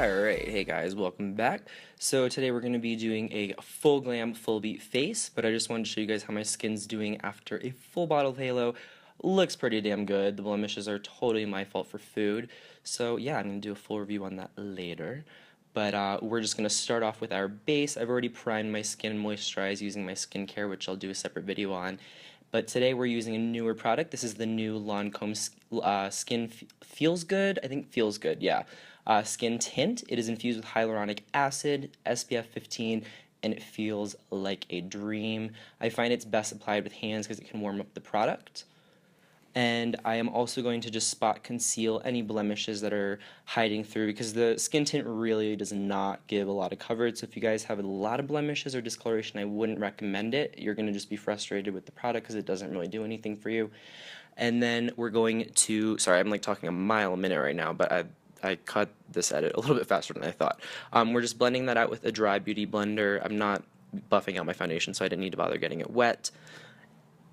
Alright, hey guys, welcome back. So today we're going to be doing a full glam, full beat face, but I just wanted to show you guys how my skin's doing after a full bottle of halo. Looks pretty damn good. The blemishes are totally my fault for food. So yeah, I'm going to do a full review on that later. But we're just going to start off with our base. I've already primed my skin and moisturized using my skincare, which I'll do a separate video on. But today we're using a newer product. This is the new Lancome Skin Feels Good. I think Feels Good, yeah. Skin Tint. It is infused with hyaluronic acid, SPF 15, and it feels like a dream. I find it's best applied with hands because it can warm up the product. And I am also going to just spot conceal any blemishes that are hiding through because the skin tint really does not give a lot of coverage. So if you guys have a lot of blemishes or discoloration, I wouldn't recommend it. You're going to just be frustrated with the product because it doesn't really do anything for you. And then we're going to, sorry, I'm like talking a mile a minute right now, but I cut this edit a little bit faster than I thought. We're just blending that out with a dry beauty blender. I'm not buffing out my foundation, so I didn't need to bother getting it wet.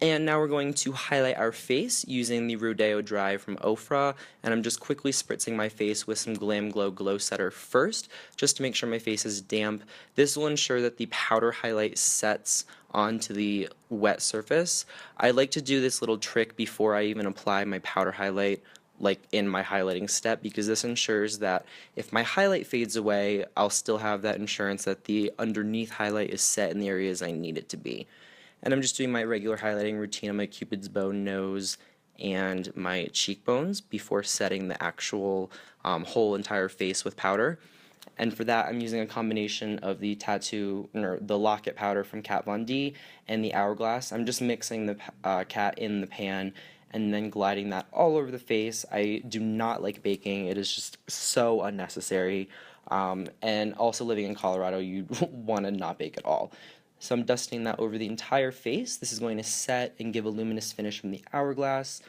And now we're going to highlight our face using the Rodeo Dry from Ofra, and I'm just quickly spritzing my face with some Glam Glow Glow Setter first, just to make sure my face is damp. This will ensure that the powder highlight sets onto the wet surface. I like to do this little trick before I even apply my powder highlight, like in my highlighting step, because this ensures that if my highlight fades away, I'll still have that assurance that the underneath highlight is set in the areas I need it to be. And I'm just doing my regular highlighting routine on my Cupid's bow, nose, and my cheekbones before setting the actual whole entire face with powder. And for that, I'm using a combination of the the Locket powder from Kat Von D and the Hourglass. I'm just mixing the Kat in the pan and then gliding that all over the face. I do not like baking. It is just so unnecessary. And also living in Colorado, you want to not bake at all. So I'm dusting that over the entire face. This is going to set and give a luminous finish from the Hourglass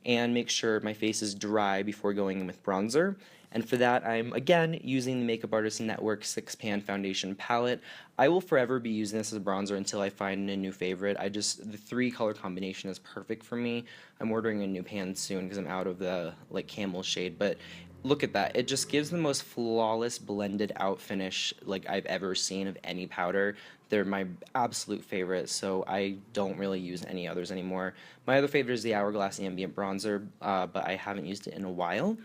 and make sure my face is dry before going in with bronzer. And for that, I'm again using the Makeupartist Network 6-pan foundation palette. I will forever be using this as a bronzer until I find a new favorite. The 3-color combination is perfect for me. I'm ordering a new pan soon because I'm out of the like camel shade, but look at that. It just gives the most flawless blended out finish like I've ever seen of any powder. They're my absolute favorite, so I don't really use any others anymore. My other favorite is the Hourglass Ambient Bronzer, but I haven't used it in a while.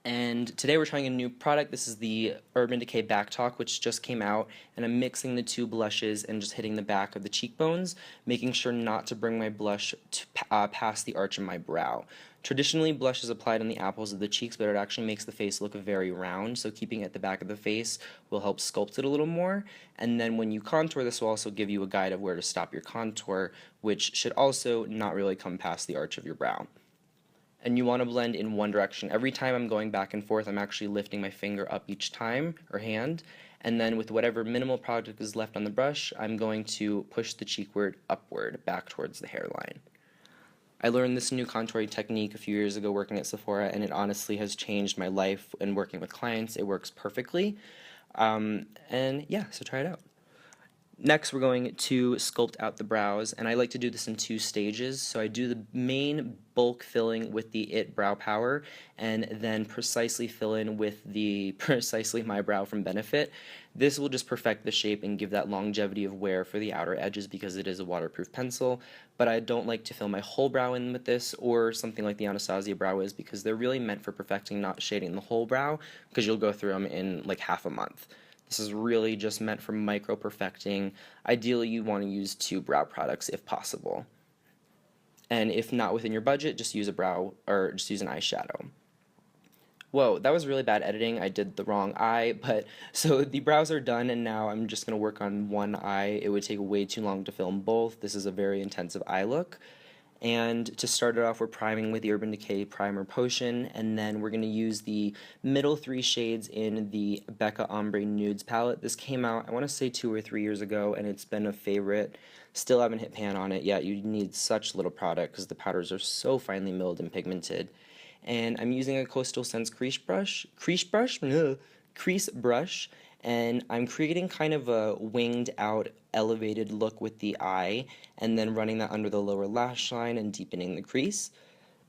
And today we're trying a new product. This is the Urban Decay Backtalk, which just came out, and I'm mixing the 2 blushes and just hitting the back of the cheekbones, making sure not to bring my blush to, past the arch of my brow. Traditionally, blush is applied on the apples of the cheeks, but it actually makes the face look very round, so keeping it at the back of the face will help sculpt it a little more. And then when you contour, this will also give you a guide of where to stop your contour, which should also not really come past the arch of your brow. And you want to blend in one direction. Every time I'm going back and forth, I'm actually lifting my finger up each time, or hand, and then with whatever minimal product is left on the brush, I'm going to push the cheekward upward, back towards the hairline. I learned this new contouring technique a few years ago working at Sephora, and it honestly has changed my life and working with clients. It works perfectly. And yeah, so try it out. Next, we're going to sculpt out the brows, and I like to do this in 2 stages. So I do the main bulk filling with the IT Brow Power, and then precisely fill in with the Precisely My Brow from Benefit. This will just perfect the shape and give that longevity of wear for the outer edges because it is a waterproof pencil. But I don't like to fill my whole brow in with this or something like the Anastasia brow is because they're really meant for perfecting, not shading the whole brow, because you'll go through them in like half a month. This is really just meant for micro perfecting. Ideally, you want to use 2 brow products if possible. And if not within your budget, just use an eyeshadow. Whoa, that was really bad editing. I did the wrong eye, but so the brows are done, and now I'm just going to work on one eye. It would take way too long to film both. This is a very intensive eye look. And to start it off, we're priming with the Urban Decay Primer Potion, and then we're going to use the middle 3 shades in the Becca Ombré Nudes palette. This came out, I want to say 2 or 3 years ago, and it's been a favorite. Still haven't hit pan on it yet. You need such little product because the powders are so finely milled and pigmented. And I'm using a Coastal Scents crease brush, and I'm creating kind of a winged out elevated look with the eye and then running that under the lower lash line and deepening the crease.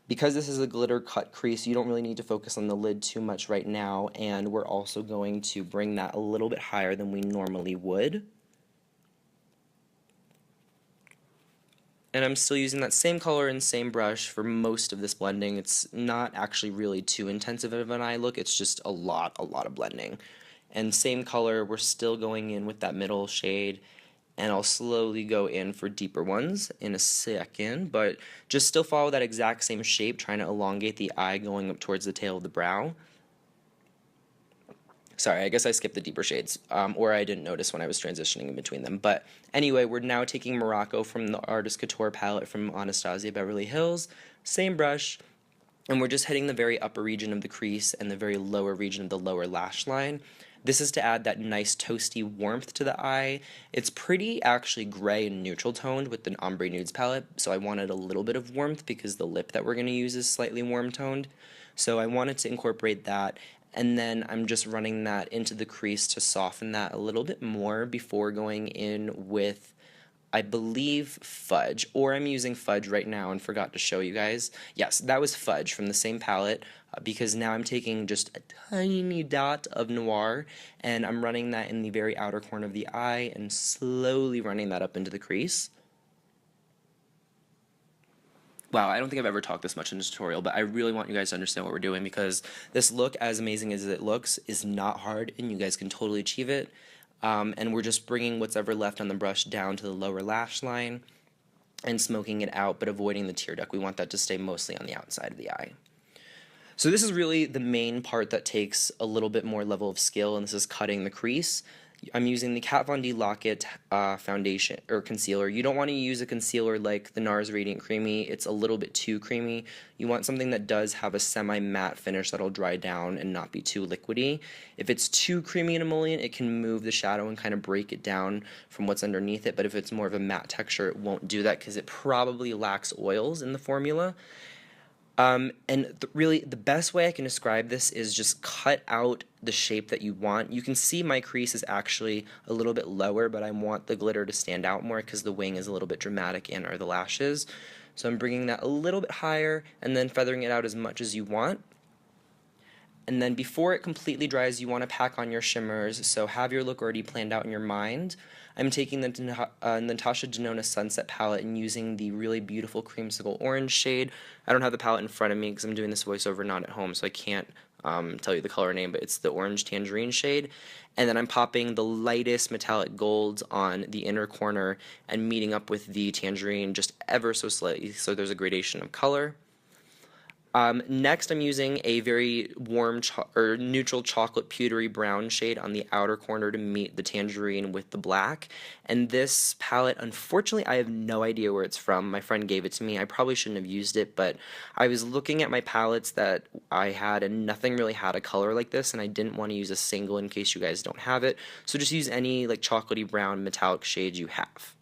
Because this is a glitter cut crease, you don't really need to focus on the lid too much right now, and we're also going to bring that a little bit higher than we normally would. And I'm still using that same color and same brush for most of this blending. It's not actually really too intensive of an eye look, it's just a lot of blending. And same color, we're still going in with that middle shade, and I'll slowly go in for deeper ones in a second, but just still follow that exact same shape, trying to elongate the eye going up towards the tail of the brow. Sorry, I guess I skipped the deeper shades, or I didn't notice when I was transitioning in between them. But anyway, we're now taking Morocco from the Artist Couture palette from Anastasia Beverly Hills, same brush, and we're just hitting the very upper region of the crease and the very lower region of the lower lash line. This is to add that nice toasty warmth to the eye. It's pretty actually gray and neutral toned with the ombre nudes palette, so I wanted a little bit of warmth because the lip that we're going to use is slightly warm toned. So I wanted to incorporate that, and then I'm just running that into the crease to soften that a little bit more before going in with, I believe, fudge, or I'm using fudge right now and forgot to show you guys. Yes, that was fudge from the same palette, because now I'm taking just a tiny dot of noir and I'm running that in the very outer corner of the eye and slowly running that up into the crease. Wow, I don't think I've ever talked this much in a tutorial, but I really want you guys to understand what we're doing, because this look, as amazing as it looks, is not hard and you guys can totally achieve it. And we're just bringing what's ever left on the brush down to the lower lash line and smoking it out, but avoiding the tear duct. We want that to stay mostly on the outside of the eye. So this is really the main part that takes a little bit more level of skill, and this is cutting the crease. I'm using the Kat Von D Lock-It foundation or concealer. You don't want to use a concealer like the NARS Radiant Creamy. It's a little bit too creamy. You want something that does have a semi-matte finish that'll dry down and not be too liquidy. If it's too creamy and emollient, it can move the shadow and kind of break it down from what's underneath it, but if it's more of a matte texture, it won't do that because it probably lacks oils in the formula. Really, the best way I can describe this is just cut out the shape that you want. You can see my crease is actually a little bit lower, but I want the glitter to stand out more because the wing is a little bit dramatic, and are the lashes. So I'm bringing that a little bit higher and then feathering it out as much as you want. And then before it completely dries, you want to pack on your shimmers, so have your look already planned out in your mind. I'm taking the Natasha Denona Sunset palette and using the really beautiful creamsicle orange shade. I don't have the palette in front of me because I'm doing this voiceover not at home, so I can't tell you the color name, but it's the orange tangerine shade. And then I'm popping the lightest metallic golds on the inner corner and meeting up with the tangerine just ever so slightly, so there's a gradation of color. Next, I'm using a very warm or neutral chocolate pewtery brown shade on the outer corner to meet the tangerine with the black. And this palette, unfortunately, I have no idea where it's from. My friend gave it to me. I probably shouldn't have used it, but I was looking at my palettes that I had, and nothing really had a color like this, and I didn't want to use a single in case you guys don't have it. So just use any like chocolatey brown metallic shade you have.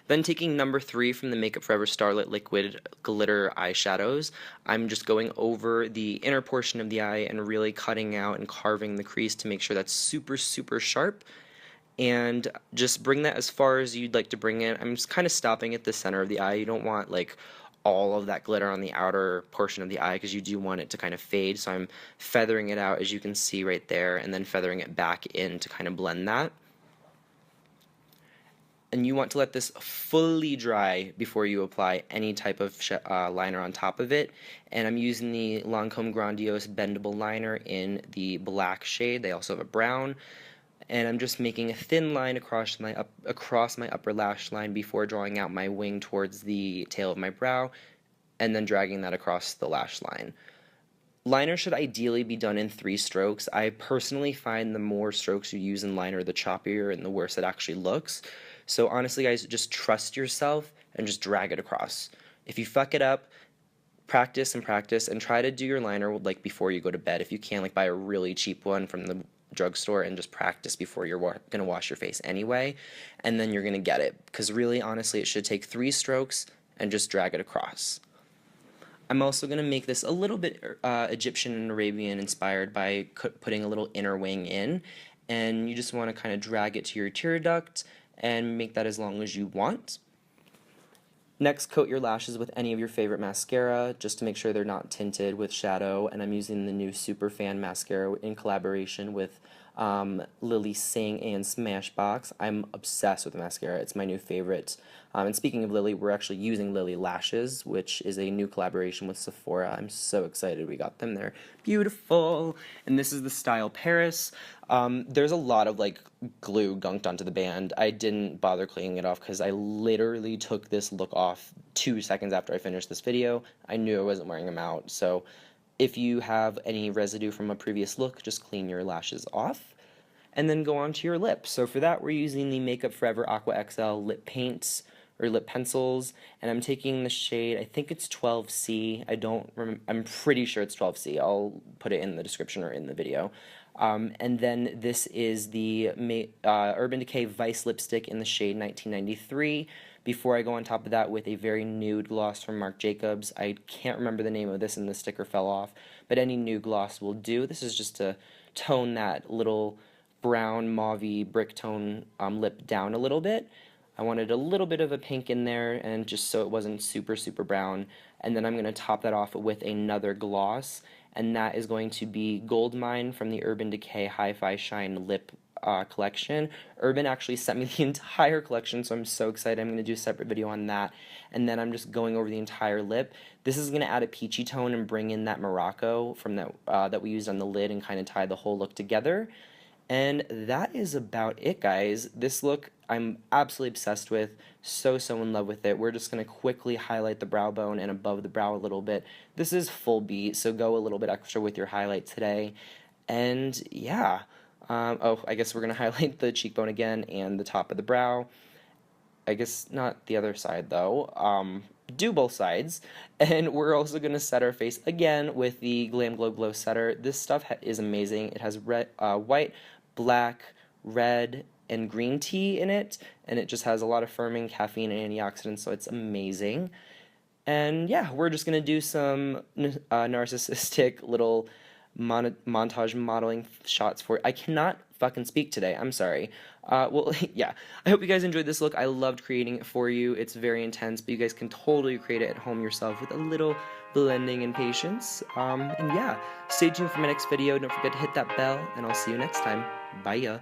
Then taking number 3 from the Makeup Forever Starlit Liquid Glitter Eyeshadows, I'm just going over the inner portion of the eye and really cutting out and carving the crease to make sure that's super sharp. And just bring that as far as you'd like to bring it. I'm just kind of stopping at the center of the eye. You don't want like all of that glitter on the outer portion of the eye because you do want it to kind of fade. So I'm feathering it out, as you can see right there, and then feathering it back in to kind of blend that. And you want to let this fully dry before you apply any type of liner on top of it. And I'm using the Lancome Grandiose Bendable Liner in the black shade. They also have a brown. And I'm just making a thin line across my upper lash line before drawing out my wing towards the tail of my brow, and then dragging that across the lash line. Liner should ideally be done in 3 strokes. I personally find the more strokes you use in liner, the choppier and the worse it actually looks. So honestly, guys, just trust yourself and just drag it across. If you fuck it up, practice and try to do your liner like before you go to bed. If you can, like buy a really cheap one from the drugstore and just practice before you're going to wash your face anyway, and then you're going to get it. Because really, honestly, it should take 3 strokes and just drag it across. I'm also going to make this a little bit Egyptian and Arabian inspired by putting a little inner wing in, and you just want to kind of drag it to your tear duct and make that as long as you want. Next, coat your lashes with any of your favorite mascara, just to make sure they're not tinted with shadow, and I'm using the new Super Fan Mascara in collaboration with Lilly Sing and Smashbox. I'm obsessed with the mascara. It's my new favorite. And speaking of Lilly, we're actually using Lilly Lashes, which is a new collaboration with Sephora. I'm so excited we got them. They're beautiful. And this is the style Paris. There's a lot of like glue gunked onto the band. I didn't bother cleaning it off because I literally took this look off 2 seconds after I finished this video. I knew I wasn't wearing them out. So if you have any residue from a previous look, just clean your lashes off and then go on to your lips. So for that, we're using the Makeup Forever Aqua XL lip paints or lip pencils, and I'm taking the shade, I think it's 12C. I'm pretty sure it's 12C. I'll put it in the description or in the video. And then this is the Urban Decay Vice lipstick in the shade 1993. Before I go on top of that with a very nude gloss from Marc Jacobs. I can't remember the name of this and the sticker fell off, but any nude gloss will do. This is just to tone that little brown mauvey brick tone lip down a little bit. I wanted a little bit of a pink in there, and just so it wasn't super brown. And then I'm going to top that off with another gloss, and that is going to be Goldmine from the Urban Decay Hi-Fi Shine Lip collection. Urban actually sent me the entire collection, so I'm so excited. I'm going to do a separate video on that. And then I'm just going over the entire lip. This is going to add a peachy tone and bring in that Morocco from that we used on the lid and kind of tie the whole look together. And that is about it, guys. This look I'm absolutely obsessed with, so in love with it. We're just going to quickly highlight the brow bone and above the brow a little bit. This is full beat, so go a little bit extra with your highlight today. And yeah, oh, I guess we're going to highlight the cheekbone again and the top of the brow. I guess not the other side though. Do both sides. And we're also going to set our face again with the Glam Glow Setter. This stuff is amazing. It has red, white, black, red, and green tea in it, and it just has a lot of firming, caffeine, and antioxidants, so it's amazing. And yeah, we're just going to do some narcissistic little montage modeling shots for I cannot fucking speak today. I'm sorry. Well, yeah. I hope you guys enjoyed this look. I loved creating it for you. It's very intense, but you guys can totally create it at home yourself with a little blending and patience. And yeah, stay tuned for my next video. Don't forget to hit that bell, and I'll see you next time. Bye ya.